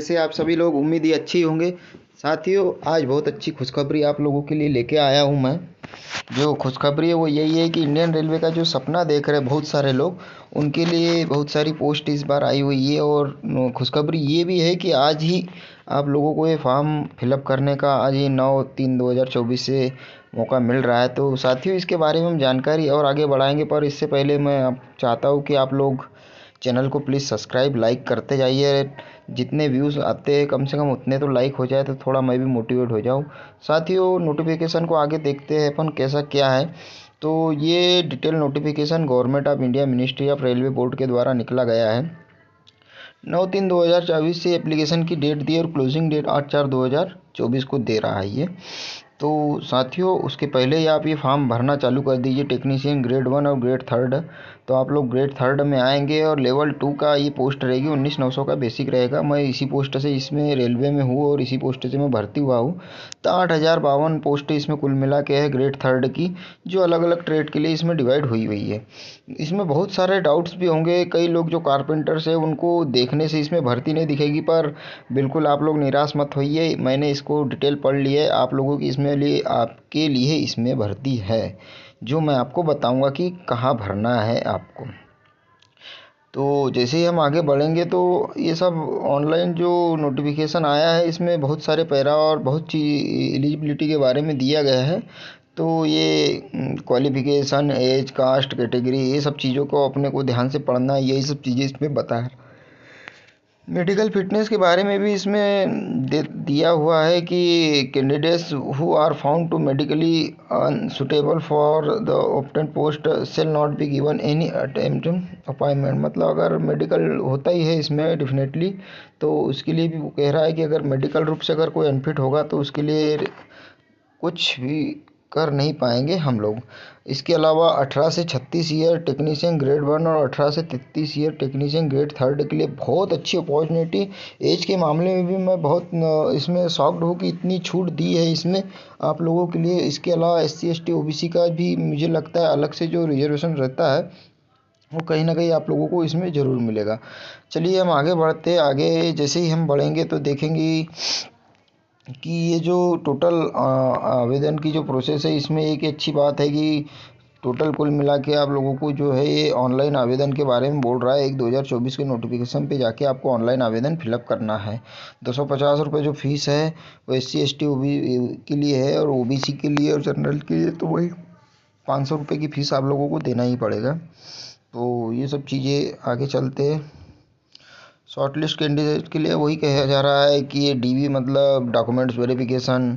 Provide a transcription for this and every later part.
जैसे आप सभी लोग उम्मीद ही अच्छी होंगे। साथियों, आज बहुत अच्छी खुशखबरी आप लोगों के लिए लेके आया हूँ मैं। जो खुशखबरी है वो यही है कि इंडियन रेलवे का जो सपना देख रहे हैं बहुत सारे लोग, उनके लिए बहुत सारी पोस्ट इस बार आई हुई है। और खुशखबरी ये भी है कि आज ही आप लोगों को ये फॉर्म फिलअप करने का आज ही 9/3/2024 से मौका मिल रहा है। तो साथियों, इसके बारे में हम जानकारी और आगे बढ़ाएंगे, पर इससे पहले मैं आप चाहता हूँ कि आप लोग चैनल को प्लीज़ सब्सक्राइब लाइक करते जाइए। जितने व्यूज़ आते हैं कम से कम उतने तो लाइक हो जाए तो थोड़ा मैं भी मोटिवेट हो जाऊँ। साथियों, नोटिफिकेशन को आगे देखते हैं अपन कैसा क्या है। तो ये detail notification government of India ministry of railway board के द्वारा निकला गया है। 9/3/2024 से एप्लीकेशन की डेट दी और क्लोजिंग डेट 8/4/2024 को दे रहा है ये। तो साथियों, उसके पहले ही आप ये फॉर्म भरना चालू कर दीजिए। टेक्नीशियन ग्रेड 1 और ग्रेड 3, तो आप लोग ग्रेड 3 में आएंगे और लेवल 2 का ये पोस्ट रहेगी। 19,900 का बेसिक रहेगा। मैं इसी पोस्ट से इसमें रेलवे में हूँ और इसी पोस्ट से मैं भर्ती हुआ हूँ। तो 8,052 पोस्ट इसमें कुल मिला के है ग्रेड 3 की, जो अलग अलग ट्रेड के लिए इसमें डिवाइड हुई है। इसमें बहुत सारे डाउट्स भी होंगे। कई लोग जो कारपेंटर्स है उनको देखने से इसमें भर्ती नहीं दिखेगी, पर बिल्कुल आप लोग निराश मत होइए। मैंने इसको डिटेल पढ़ लिया है। आप लोगों की इसमें लिए आपके लिए इसमें भर्ती है, जो मैं आपको बताऊंगा कि कहाँ भरना है आपको। तो जैसे ही हम आगे बढ़ेंगे तो ये सब ऑनलाइन जो नोटिफिकेशन आया है इसमें बहुत सारे पैरा और बहुत चीज एलिजिबिलिटी के बारे में दिया गया है। तो ये क्वालिफिकेशन, एज, कास्ट, कैटेगरी, ये सब चीज़ों को अपने को ध्यान से पढ़ना है। यही सब चीज़ें इसमें बताया। मेडिकल फिटनेस के बारे में भी इसमें दिया हुआ है कि candidates who are found to medically unsuitable for the open post shall not be given any attempt appointment. मतलब अगर मेडिकल होता ही है इसमें डेफिनेटली, तो उसके लिए भी वो कह रहा है कि अगर मेडिकल रूप से अगर कोई अनफिट होगा तो उसके लिए कुछ भी कर नहीं पाएंगे हम लोग। इसके अलावा 18 से 36 ईयर टेक्नीशियन ग्रेड 1 और 18 से 33 ईयर टेक्नीशियन ग्रेड 3 के लिए बहुत अच्छी अपॉर्चुनिटी। एज के मामले में भी मैं बहुत इसमें शॉक्ड हूँ कि इतनी छूट दी है इसमें आप लोगों के लिए। इसके अलावा SC ST OBC का भी मुझे लगता है अलग से जो रिजर्वेशन रहता है वो कहीं ना कहीं आप लोगों को इसमें ज़रूर मिलेगा। चलिए हम आगे बढ़ते। आगे जैसे ही हम बढ़ेंगे तो देखेंगे कि ये जो टोटल आवेदन की जो प्रोसेस है, इसमें एक अच्छी बात है कि टोटल कुल मिला के आप लोगों को जो है ये ऑनलाइन आवेदन के बारे में बोल रहा है। 1/2024 के नोटिफिकेशन पे जाके आपको ऑनलाइन आवेदन फिलअप करना है। 250 रुपये जो फीस है वो SC ST के लिए है, और OBC के लिए और जनरल के लिए तो वही 500 रुपये की फ़ीस आप लोगों को देना ही पड़ेगा। तो ये सब चीज़ें आगे चलते हैं। शॉर्ट लिस्ट कैंडिडेट के लिए वही कहा जा रहा है कि ये DV मतलब डॉक्यूमेंट्स वेरिफिकेशन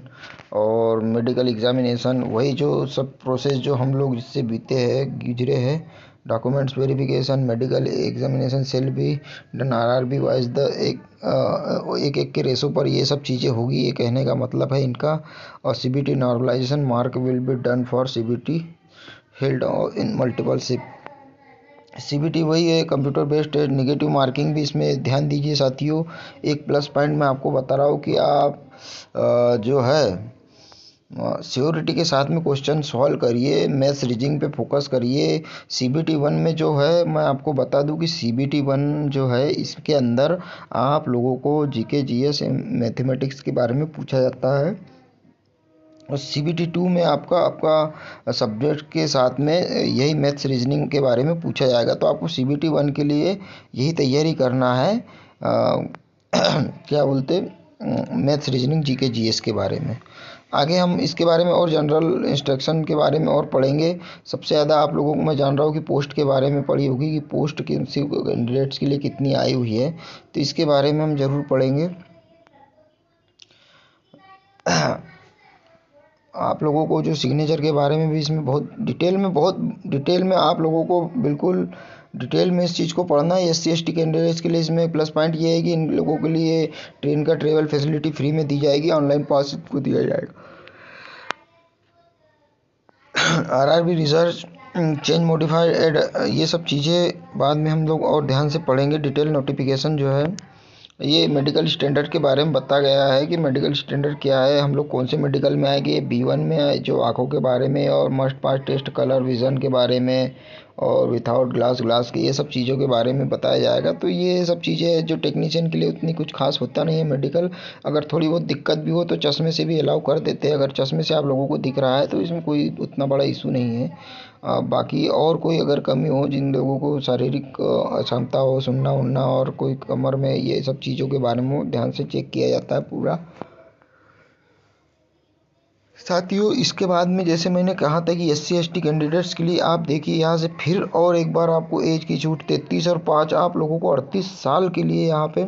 और मेडिकल एग्जामिनेशन, वही जो सब प्रोसेस जो हम लोग जिससे बीते हैं गुजरे हैं। Documents verification, medical examination cell भी डन RRB वाइज द एक एक के रेसों पर ये सब चीज़ें होगी, ये कहने का मतलब है इनका। और CBT normalisation mark will be done for CBT held in multiple shift. CBT वही है, कंप्यूटर बेस्ड नेगेटिव मार्किंग भी इसमें ध्यान दीजिए साथियों। एक प्लस पॉइंट मैं आपको बता रहा हूँ कि आप जो है श्योरिटी के साथ में क्वेश्चन सॉल्व करिए, मैथ्स रीजनिंग पे फोकस करिए। CBT 1 में जो है मैं आपको बता दूं कि CBT 1 जो है इसके अंदर आप लोगों को GK GS मैथमेटिक्स के बारे में पूछा जाता है। और CBT 2 में आपका आपका सब्जेक्ट के साथ में यही मैथ्स रीजनिंग के बारे में पूछा जाएगा। तो आपको CBT 1 के लिए यही तैयारी करना है। क्या बोलते मैथ्स रीजनिंग GK GS के बारे में। आगे हम इसके बारे में और जनरल इंस्ट्रक्शन के बारे में और पढ़ेंगे। सबसे ज़्यादा आप लोगों को मैं जान रहा हूँ कि पोस्ट के बारे में पढ़ी होगी कि पोस्ट कैंडिडेट्स के लिए कितनी आई हुई है, तो इसके बारे में हम ज़रूर पढ़ेंगे। आप लोगों को जो सिग्नेचर के बारे में भी इसमें बहुत डिटेल में आप लोगों को बिल्कुल डिटेल में इस चीज़ को पढ़ना है। SC ST कैंडिडेट्स के लिए इसमें प्लस पॉइंट ये है कि इन लोगों के लिए ट्रेन का ट्रेवल फैसिलिटी फ्री में दी जाएगी, ऑनलाइन पास को दिया जाएगा। RRB research change modified aid, ये सब चीज़ें बाद में हम लोग और ध्यान से पढ़ेंगे। डिटेल नोटिफिकेशन जो है ये मेडिकल स्टैंडर्ड के बारे में बताया गया है कि मेडिकल स्टैंडर्ड क्या है, हम लोग कौन से मेडिकल में आएंगे। B1 में जो आँखों के बारे में और must pass test, colour vision के बारे में, और विथआउट ग्लास, ग्लास के, ये सब चीज़ों के बारे में बताया जाएगा। तो ये सब चीज़ें जो टेक्नीशियन के लिए उतनी कुछ खास होता नहीं है मेडिकल। अगर थोड़ी बहुत दिक्कत भी हो तो चश्मे से भी अलाउ कर देते हैं। अगर चश्मे से आप लोगों को दिख रहा है तो इसमें कोई उतना बड़ा इशू नहीं है। बाकी और कोई अगर कमी हो, जिन लोगों को शारीरिक अक्षमता हो, सुनना उनना और कोई कमर में, ये सब चीज़ों के बारे में ध्यान से चेक किया जाता है पूरा। साथियों, इसके बाद में जैसे मैंने कहा था कि SC ST कैंडिडेट्स के लिए आप देखिए यहाँ से फिर और एक बार आपको एज की छूट 33 और 5 आप लोगों को 38 साल के लिए यहाँ पे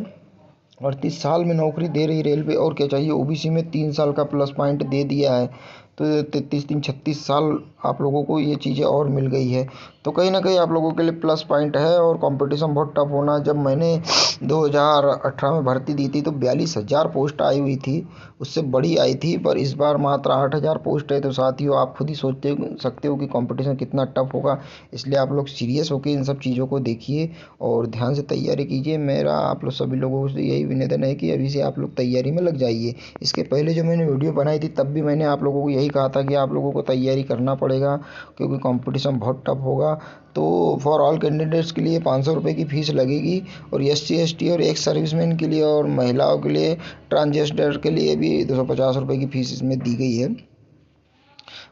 38 साल में नौकरी दे रही रेलवे। और क्या चाहिए, OBC में 3 साल का प्लस पॉइंट दे दिया है, तो 33 3 36 साल आप लोगों को ये चीज़ें और मिल गई है। तो कहीं ना कहीं आप लोगों के लिए प्लस पॉइंट है। और कंपटीशन बहुत टफ होना, जब मैंने 2018 में भर्ती दी थी तो 42,000 पोस्ट आई हुई थी, उससे बड़ी आई थी, पर इस बार मात्र 8,000 पोस्ट है। तो साथियों, आप खुद ही सोच सकते हो कि कंपटीशन कितना टफ होगा। इसलिए आप लोग सीरियस होकर इन सब चीज़ों को देखिए और ध्यान से तैयारी कीजिए। मेरा आप लोग सभी लोगों से यही निवेदन है कि अभी से आप लोग तैयारी में लग जाइए। इसके पहले जो मैंने वीडियो बनाई थी तब भी मैंने आप लोगों को यही कहा था कि आप लोगों को तैयारी करना पड़ेगा, क्योंकि कंपटीशन बहुत टफ होगा। तो फॉर ऑल कैंडिडेट्स के लिए 500 रुपये की फ़ीस लगेगी, और SC ST और एक्स सर्विसमैन के लिए और महिलाओं के लिए, ट्रांसजेंडर के लिए भी 250 रुपये की फ़ीस इसमें दी गई है।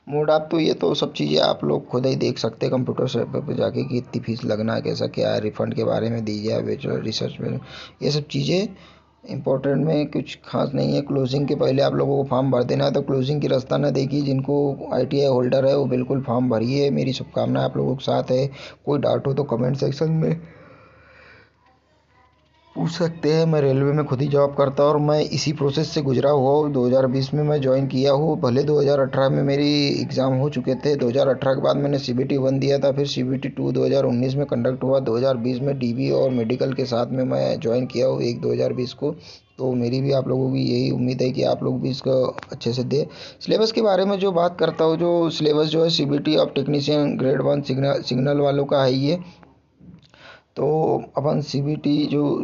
मोड आप, तो ये तो सब चीज़ें आप लोग खुद ही देख सकते हैं कंप्यूटर सर्वर पर जाके कि इतनी फ़ीस लगना है, कैसा क्या है, रिफ़ंड के बारे में दीजिए, बैचलर रिसर्च में, ये सब चीज़ें इंपॉर्टेंट में कुछ खास नहीं है। क्लोजिंग के पहले आप लोगों को फॉर्म भर देना है, तो क्लोजिंग की रास्ता ना देखिए। जिनको ITI होल्डर है वो बिल्कुल फॉर्म भरिए। मेरी शुभकामनाएं आप लोगों के साथ है। कोई डाउट हो तो कमेंट सेक्शन में पूछ सकते हैं। मैं रेलवे में खुद ही जॉब करता हूँ और मैं इसी प्रोसेस से गुजरा हुआ हूँ। 2020 में मैं ज्वाइन किया हूँ, भले 2018 में मेरी एग्ज़ाम हो चुके थे। 2018 के बाद मैंने CBT 1 दिया था, फिर CBT 2 2019 में कंडक्ट हुआ। 2020 में DB और मेडिकल के साथ में मैं ज्वाइन किया हूँ 1/2020 को। तो मेरी भी आप लोगों की यही उम्मीद है कि आप लोग भी इसको अच्छे से दें। सिलेबस के बारे में जो बात करता हूँ, जो सिलेबस जो है CBT of technician grade 1 signal वालों का है ये। तो अपन CBT जो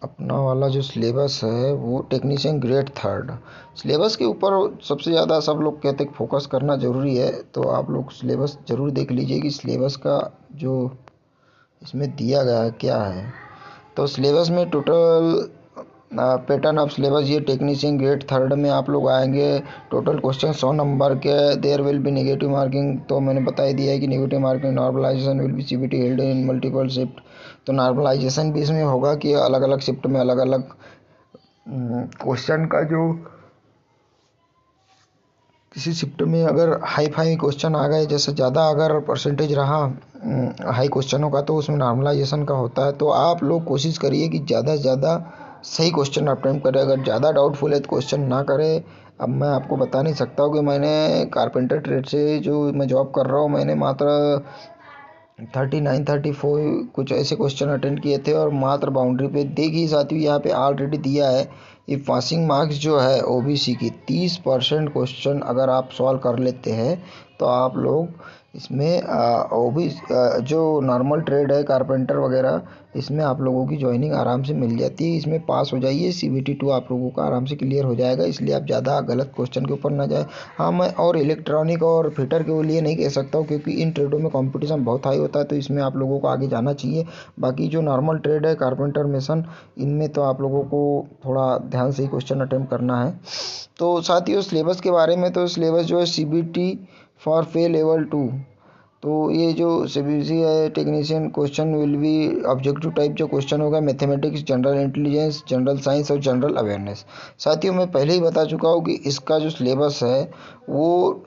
अपना वाला जो सिलेबस है वो टेक्नीशियन ग्रेड 3 सिलेबस के ऊपर सबसे ज़्यादा सब लोग कहते हैं फोकस करना ज़रूरी है। तो आप लोग सिलेबस ज़रूर देख लीजिए कि सिलेबस का जो इसमें दिया गया है क्या है। तो सिलेबस में टोटल पैटर्न ऑफ सिलेबस, ये टेक्नीशियन ग्रेड 3 में आप लोग आएंगे। टोटल क्वेश्चन 100 नंबर के। There will be negative marking, तो मैंने बता ही दिया है कि negative marking normalisation will be CBT held in multiple shift. तो नॉर्मलाइजेशन भी इसमें होगा कि अलग अलग शिफ्ट में अलग अलग क्वेश्चन का जो किसी शिफ्ट में अगर हाई फाई क्वेश्चन आ गए, जैसे ज़्यादा अगर परसेंटेज रहा हाई क्वेश्चनों का, तो उसमें नॉर्मलाइजेशन का होता है। तो आप लोग कोशिश करिए कि ज़्यादा से ज़्यादा सही क्वेश्चन अटेम्प्ट करें। अगर ज़्यादा डाउटफुल है तो क्वेश्चन ना करें। अब मैं आपको बता नहीं सकता हूँ कि मैंने कारपेंटर ट्रेड से जो मैं जॉब कर रहा हूँ, मैंने मात्र 39 34 कुछ ऐसे क्वेश्चन अटेंड किए थे और मात्र बाउंड्री पे। देखिए साथियों, यहाँ पे ऑलरेडी दिया है ये पासिंग मार्क्स जो है OBC की 30% क्वेश्चन अगर आप सॉल्व कर लेते हैं तो आप लोग इसमें OBC जो नॉर्मल ट्रेड है कारपेंटर वगैरह, इसमें आप लोगों की ज्वाइनिंग आराम से मिल जाती है। इसमें पास हो जाइए, CBT 2 आप लोगों का आराम से क्लियर हो जाएगा। इसलिए आप ज़्यादा गलत क्वेश्चन के ऊपर ना जाए। हाँ, मैं और इलेक्ट्रॉनिक और फिटर के लिए नहीं कह सकता हूँ, क्योंकि इन ट्रेडों में कंपटीशन बहुत हाई होता है, तो इसमें आप लोगों को आगे जाना चाहिए। बाकी जो नॉर्मल ट्रेड है कारपेंटर मेसन, इनमें तो आप लोगों को थोड़ा ध्यान से ही क्वेश्चन अटेम्प्ट करना है। तो साथियों, सिलेबस के बारे में, तो सिलेबस जो है CBT फॉर फे लेवल 2, तो ये जो CBC है technician question will be objective type जो क्वेश्चन होगा, mathematics, general intelligence, general science और जनरल अवेयरनेस। साथियों, मैं पहले ही बता चुका हूँ कि इसका जो सिलेबस है वो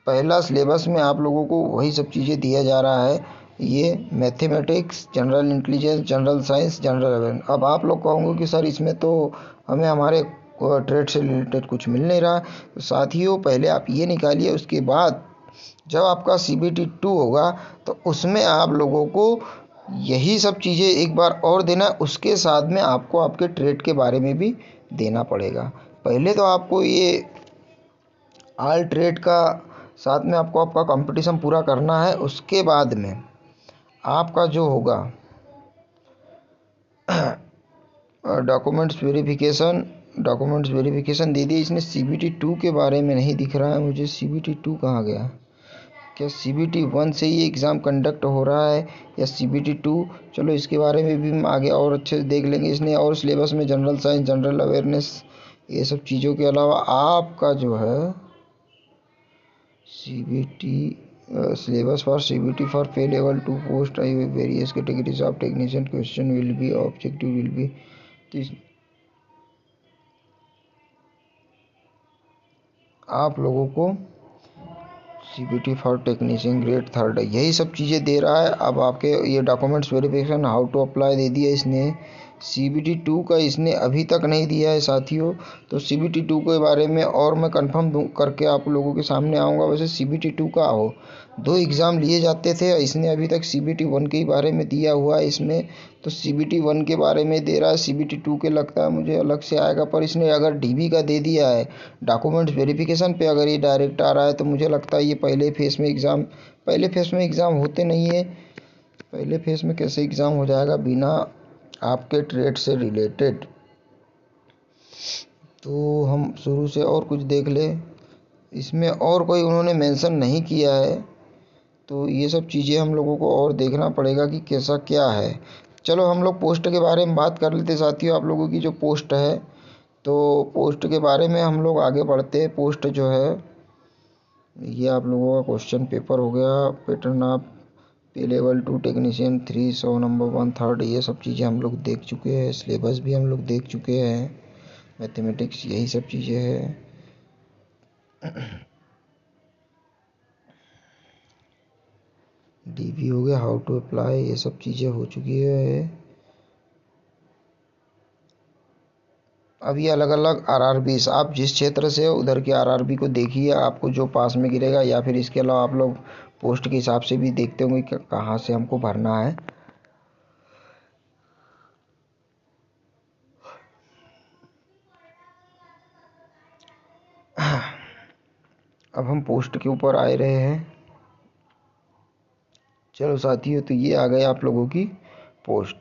पहला सिलेबस में आप लोगों को वही सब चीज़ें दिया जा रहा है। ये mathematics, general intelligence, general science, general awareness. अब आप लोग कहोगे कि सर इसमें तो हमें हमारे ट्रेड से रिलेटेड कुछ मिल नहीं रहा। तो साथियों, पहले आप ये निकालिए, उसके बाद जब आपका CBT 2 होगा तो उसमें आप लोगों को यही सब चीज़ें एक बार और देना है। उसके साथ में आपको आपके ट्रेड के बारे में भी देना पड़ेगा। पहले तो आपको ये ऑल ट्रेड का साथ में आपको आपका कंपटीशन पूरा करना है। उसके बाद में आपका जो होगा डॉक्यूमेंट्स वेरिफिकेशन दे दिए। इसने CBT 2 के बारे में नहीं दिख रहा है मुझे। CBT 2 कहाँ गया, क्या CBT 1 से ये एग्ज़ाम कंडक्ट हो रहा है या CBT 2? चलो इसके बारे में भी हम आगे और अच्छे से देख लेंगे। इसने और सिलेबस में जनरल साइंस, जनरल अवेयरनेस, ये सब चीज़ों के अलावा आपका जो है CBT syllabus for CBT for pay level 2 post various categories of technician question will be objective will be this आप लोगों को CBT फॉर टेक्नीशियन ग्रेड 3 यही सब चीज़ें दे रहा है। अब आपके ये documents verification, how to apply दे दिया इसने। CBT 2 का इसने अभी तक नहीं दिया है साथियों। तो CBT 2 के बारे में और मैं कंफर्म करके आप लोगों के सामने आऊँगा। वैसे CBT 2 का 2 एग्ज़ाम लिए जाते थे, इसने अभी तक CBT 1 के बारे में दिया हुआ है इसमें। तो CBT 1 के बारे में दे रहा है, CBT 2 के लगता है मुझे अलग से आएगा। पर इसने अगर DB का दे दिया है, डॉक्यूमेंट्स वेरिफिकेशन पे अगर ये डायरेक्ट आ रहा है, तो मुझे लगता है ये पहले फेज़ में एग्ज़ाम होते नहीं है। पहले फेज़ में कैसे एग्ज़ाम हो जाएगा बिना आपके ट्रेड से रिलेटेड। तो हम शुरू से और कुछ देख ले, इसमें और कोई उन्होंने मेंशन नहीं किया है। तो ये सब चीज़ें हम लोगों को और देखना पड़ेगा कि कैसा क्या है। चलो हम लोग पोस्ट के बारे में बात कर लेते साथियों। आप लोगों की जो पोस्ट है, तो पोस्ट के बारे में हम लोग आगे बढ़ते हैं। पोस्ट जो है, ये आप लोगों का क्वेश्चन पेपर हो गया। पैटर्न ऑफ पे लेवल 2 टेक्नीशियन 3 100 नंबर 1 3rd, ये सब चीज़ें हम लोग देख चुके हैं। सिलेबस भी हम लोग देख चुके हैं। मैथमेटिक्स, यही सब चीज़ें हैं। DB हो गया, हाउ टू अप्लाई, ये सब चीज़ें हो चुकी है। अब ये अलग अलग RRBs, आप जिस क्षेत्र से हो उधर के RRB को देखिए, आपको जो पास में गिरेगा। या फिर इसके अलावा आप लोग पोस्ट के हिसाब से भी देखते होंगे कि कहाँ से हमको भरना है। अब हम पोस्ट के ऊपर आए रहे हैं। चलो साथियों, तो ये आ गए आप लोगों की पोस्ट।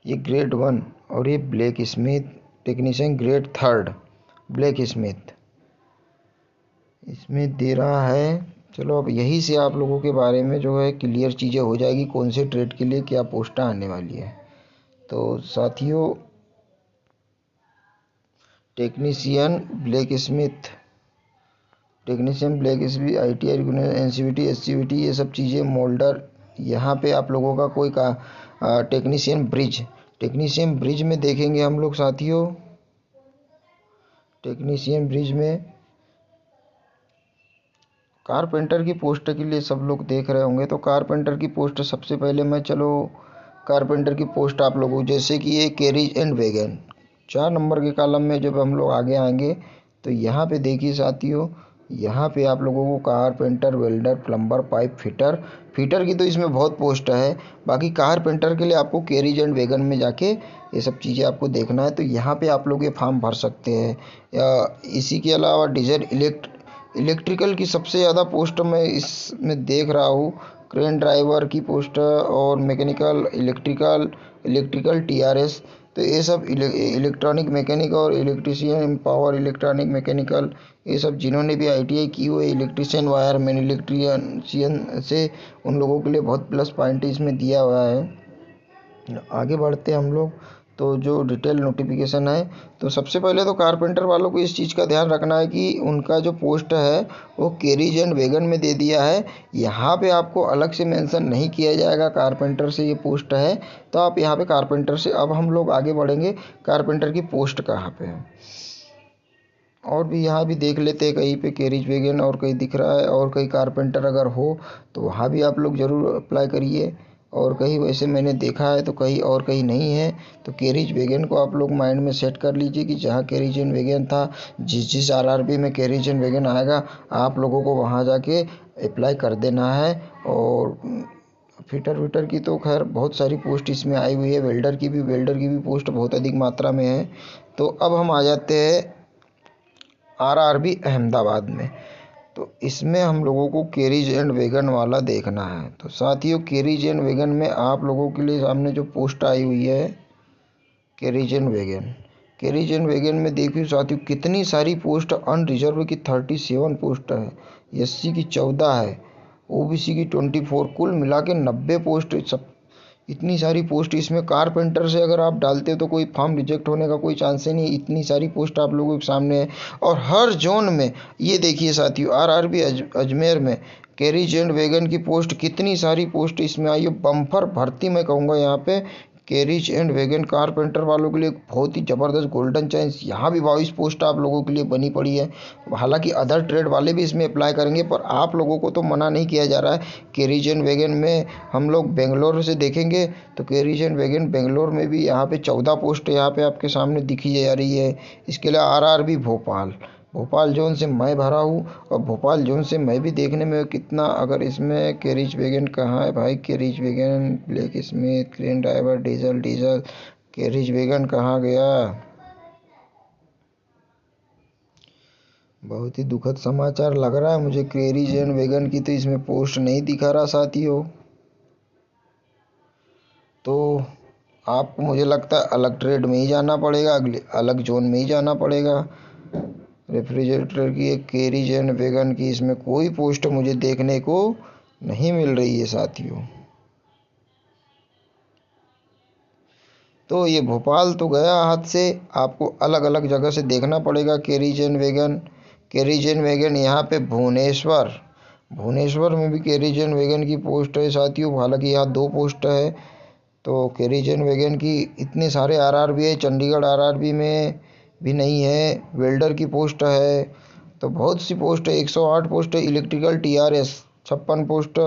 ये ग्रेड 1 और ये black Smith technician grade 3rd black Smith इसमें दे रहा है। चलो अब यही से आप लोगों के बारे में जो है क्लियर चीज़ें हो जाएगी, कौन से ट्रेड के लिए क्या पोस्टें आने वाली है। तो साथियों, technician black Smith ITI, NCVT, SCVT, ये सब चीज़ें, मोल्डर। यहाँ पे आप लोगों का कोई का टेक्नीशियन ब्रिज में देखेंगे हम लोग साथियों। टेक्नीशियन ब्रिज में कारपेंटर की पोस्ट के लिए सब लोग देख रहे होंगे। तो कारपेंटर की पोस्ट सबसे पहले कारपेंटर की पोस्ट आप लोगों, जैसे कि ये कैरिज एंड वैगन 4 नंबर के कॉलम में जब हम लोग आगे आएंगे, तो यहाँ पे देखिए साथियों, यहाँ पे आप लोगों को carpenter, welder, plumber, pipe fitter की तो इसमें बहुत पोस्ट है। बाकी कारपेंटर के लिए आपको कैरिज एंड वैगन में जाके ये सब चीज़ें आपको देखना है। तो यहाँ पे आप लोग ये फॉर्म भर सकते हैं। या इसी के अलावा डीजल इलेक्ट्रिकल की सबसे ज़्यादा पोस्ट मैं इसमें देख रहा हूँ। क्रेन ड्राइवर की पोस्ट और मैकेनिकल, इलेक्ट्रिकल TRS। तो ये सब इलेक्ट्रॉनिक मैकेनिक और इलेक्ट्रीशियन, पावर इलेक्ट्रॉनिक मैकेनिकल, ये सब जिन्होंने भी ITI की हुई है, इलेक्ट्रीशियन, वायरमैन, इलेक्ट्रीशियन से, उन लोगों के लिए बहुत प्लस पॉइंट इसमें दिया हुआ है। आगे बढ़ते हम लोग। तो जो डिटेल नोटिफिकेशन है, तो सबसे पहले तो कारपेंटर वालों को इस चीज़ का ध्यान रखना है कि उनका जो पोस्ट है वो कैरिज एंड वैगन में दे दिया है। यहाँ पे आपको अलग से मेंशन नहीं किया जाएगा कारपेंटर से ये पोस्ट है। तो आप यहाँ पे कारपेंटर से, अब हम लोग आगे बढ़ेंगे, कारपेंटर की पोस्ट कहाँ पे है। और भी यहाँ भी देख लेते हैं, कहीं पे कैरिज वैगन और कहीं दिख रहा है, और कहीं कारपेंटर अगर हो तो वहाँ भी आप लोग ज़रूर अप्लाई करिए। और कहीं वैसे मैंने देखा है तो कहीं और कहीं नहीं है। तो कैरिज वैगन को आप लोग माइंड में सेट कर लीजिए कि जहाँ कैरिज एंड वैगन था, जिस RRB में कैरिज एंड वैगन आएगा, आप लोगों को वहाँ जाके अप्लाई कर देना है। और फिटर की तो खैर बहुत सारी पोस्ट इसमें आई हुई है। वेल्डर की भी पोस्ट बहुत अधिक मात्रा में है। तो अब हम आ जाते हैं RRB अहमदाबाद में। तो इसमें हम लोगों को कैरिज एंड वैगन वाला देखना है। तो साथियों, कैरिज एंड वैगन में आप लोगों के लिए सामने जो पोस्ट आई हुई है, कैरिज एंड वैगन में देखिए साथियों, कितनी सारी पोस्ट। अनरिजर्व की 37 पोस्ट है, SC की 14 है, ओबीसी की 24, कुल मिला के 90 पोस्ट। सब इतनी सारी पोस्ट इसमें कारपेंटर से अगर आप डालते हो तो कोई फॉर्म रिजेक्ट होने का कोई चांस ही नहीं। इतनी सारी पोस्ट आप लोगों के सामने है और हर जोन में। ये देखिए साथियों, आरआरबी अजमेर में कैरिज एंड वैगन की पोस्ट, कितनी सारी पोस्ट इसमें आई है। बम्पर भर्ती मैं कहूँगा यहाँ पे कैरिज एंड वैगन कारपेंटर वालों के लिए बहुत ही ज़बरदस्त गोल्डन चांस। यहाँ भी 22 पोस्ट आप लोगों के लिए बनी पड़ी है। हालांकि अदर ट्रेड वाले भी इसमें अप्लाई करेंगे, पर आप लोगों को तो मना नहीं किया जा रहा है। कैरिज एंड वैगन में हम लोग बेंगलोर से देखेंगे तो कैरिज एंड वैगन बेंगलोर में भी यहाँ पे 14 पोस्ट यहाँ पे आपके सामने दिखी जा रही है। इसके लिए आरआरबी भोपाल, भोपाल जोन से मैं भरा हूँ और भोपाल जोन से मैं भी देखने में कितना, अगर इसमें कैरिज वैगन कहाँ है भाई, carriage wagon black Smith crane driver diesel carriage wagon कहाँ गया। बहुत ही दुखद समाचार लग रहा है मुझे। कैरिज एंड वैगन की तो इसमें पोस्ट नहीं दिखा रहा साथियों। तो आपको मुझे लगता है अलग ट्रेड में ही जाना पड़ेगा, अगले अलग जोन में ही जाना पड़ेगा। रेफ्रिजरेटर की एक कैरिज एंड वैगन की इसमें कोई पोस्ट मुझे देखने को नहीं मिल रही है साथियों। तो ये भोपाल तो गया हाथ से, आपको अलग अलग जगह से देखना पड़ेगा carriage and wagon. Carriage and wagon यहाँ पे भुवनेश्वर, भुवनेश्वर में भी कैरिज एंड वैगन की पोस्ट है साथियों। हालांकि यहाँ 2 पोस्ट है। तो कैरिज एंड वैगन की इतने सारे आरआरबी है। चंडीगढ़ आरआरबी में भी नहीं है। वेल्डर की पोस्ट है। तो बहुत सी पोस्ट है, 108 पोस्ट है। Electrical TRS 56 post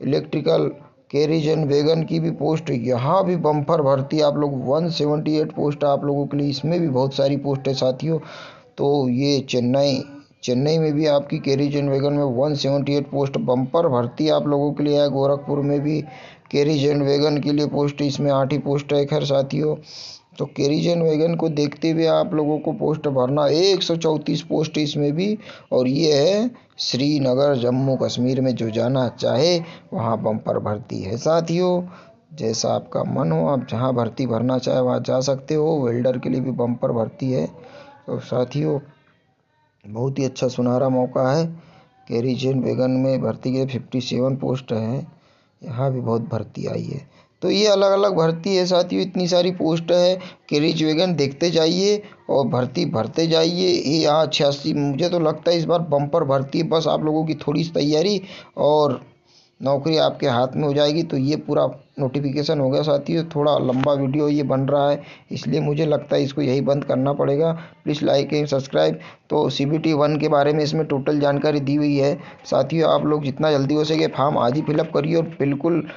electrical. Carriage and wagon की भी पोस्ट यहाँ भी बम्पर भर्ती आप लोग, 178 पोस्ट आप लोगों के लिए। इसमें भी बहुत सारी पोस्ट है साथियों। तो ये चेन्नई, चेन्नई में भी आपकी कैरिज एंड वैगन में 178 पोस्ट बम्पर भर्ती आप लोगों के लिए है। गोरखपुर में भी कैरिज एंड वैगन के लिए पोस्ट, इसमें 8 ही पोस्ट है खैर साथियों। तो कैरिज एंड वैगन को देखते हुए आप लोगों को पोस्ट भरना, 134 पोस्ट इसमें भी। और ये है श्रीनगर जम्मू कश्मीर में, जो जाना चाहे वहाँ बम्पर भर्ती है साथियों। जैसा आपका मन हो, आप जहाँ भर्ती भरना चाहे वहाँ जा सकते हो। वेल्डर के लिए भी बम्पर भर्ती है। तो साथियों बहुत ही अच्छा सुनहरा मौका है। कैरिज एंड वैगन में भर्ती के 57 पोस्ट है। यहाँ भी बहुत भर्ती आई है। तो ये अलग अलग भर्ती है साथियों, इतनी सारी पोस्ट है। कैरिज वैगन देखते जाइए और भर्ती भरते जाइए। ये यहाँ 86, मुझे तो लगता है इस बार बम्पर भर्ती है। बस आप लोगों की थोड़ी सी तैयारी और नौकरी आपके हाथ में हो जाएगी। तो ये पूरा नोटिफिकेशन हो गया साथियों। थोड़ा लंबा वीडियो ये बन रहा है, इसलिए मुझे लगता है इसको यही बंद करना पड़ेगा। Please like and subscribe. तो CBT 1 के बारे में इसमें टोटल जानकारी दी हुई है साथियों। आप लोग जितना जल्दी हो सके फॉर्म आज ही फिलअप करिए। और बिल्कुल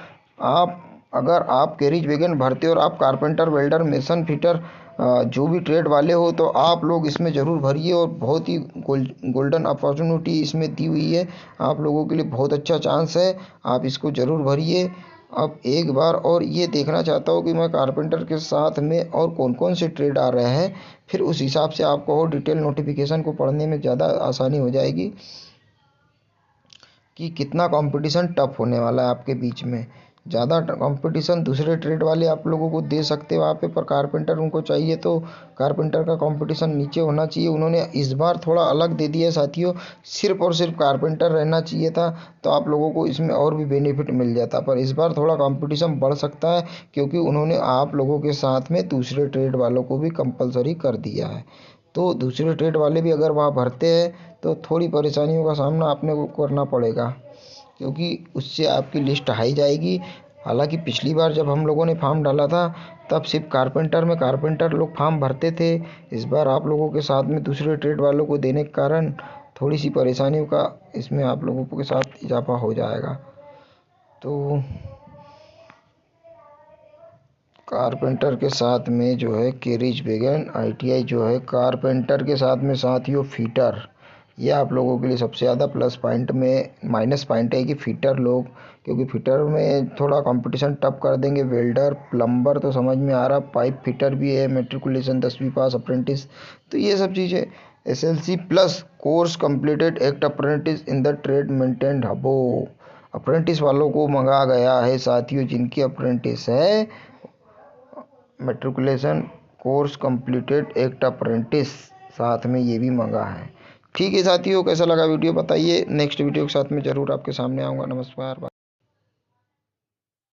आप, अगर आप कैरिज वैगन भरते हो और आप कारपेंटर वेल्डर मेसन फिटर जो भी ट्रेड वाले हो, तो आप लोग इसमें ज़रूर भरिए। और बहुत ही गोल्डन अपॉर्चुनिटी इसमें दी हुई है आप लोगों के लिए, बहुत अच्छा चांस है। आप इसको ज़रूर भरिए। अब एक बार और ये देखना चाहता हूँ कि मैं कारपेंटर के साथ में और कौन कौन से ट्रेड आ रहे हैं, फिर उस हिसाब से आपको और डिटेल नोटिफिकेशन को पढ़ने में ज़्यादा आसानी हो जाएगी कि कितना कंपटीशन टफ होने वाला है आपके बीच में। ज़्यादा कंपटीशन दूसरे ट्रेड वाले आप लोगों को दे सकते हो वहाँ पे, पर कारपेंटर उनको चाहिए तो कारपेंटर का कंपटीशन नीचे होना चाहिए। उन्होंने इस बार थोड़ा अलग दे दिया साथियों, सिर्फ और सिर्फ कारपेंटर रहना चाहिए था तो आप लोगों को इसमें और भी बेनिफिट मिल जाता। पर इस बार थोड़ा कंपटीशन बढ़ सकता है, क्योंकि उन्होंने आप लोगों के साथ में दूसरे ट्रेड वालों को भी कंपलसरी कर दिया है। तो दूसरे ट्रेड वाले भी अगर वहाँ भरते हैं तो थोड़ी परेशानियों का सामना आपने को करना पड़ेगा, क्योंकि उससे आपकी लिस्ट हाई जाएगी। हालांकि पिछली बार जब हम लोगों ने फॉर्म डाला था तब सिर्फ कारपेंटर में कारपेंटर लोग फॉर्म भरते थे। इस बार आप लोगों के साथ में दूसरे ट्रेड वालों को देने के कारण थोड़ी सी परेशानियों का इसमें आप लोगों के साथ इजाफा हो जाएगा। तो कारपेंटर के साथ में जो है कैरिज वैगन, ITI जो है कारपेंटर के साथ में साथियों फिटर, ये आप लोगों के लिए सबसे ज़्यादा प्लस पॉइंट में, माइनस पॉइंट है कि फिटर लोग, क्योंकि फिटर में थोड़ा कंपटीशन टफ कर देंगे। वेल्डर प्लम्बर तो समझ में आ रहा, पाइप फिटर भी है, मेट्रिकुलेशन 10वीं पास, अप्रेंटिस, तो ये सब चीज़ें। SLC plus course completed act apprentice in the trade maintained हबो, अप्रेंटिस वालों को मंगा गया है साथियों, जिनकी अप्रेंटिस है matriculation course completed act apprentice, साथ में ये भी मंगा है। ठीक है साथियों, कैसा लगा वीडियो बताइए। नेक्स्ट वीडियो के साथ में ज़रूर आपके सामने आऊँगा। नमस्कार।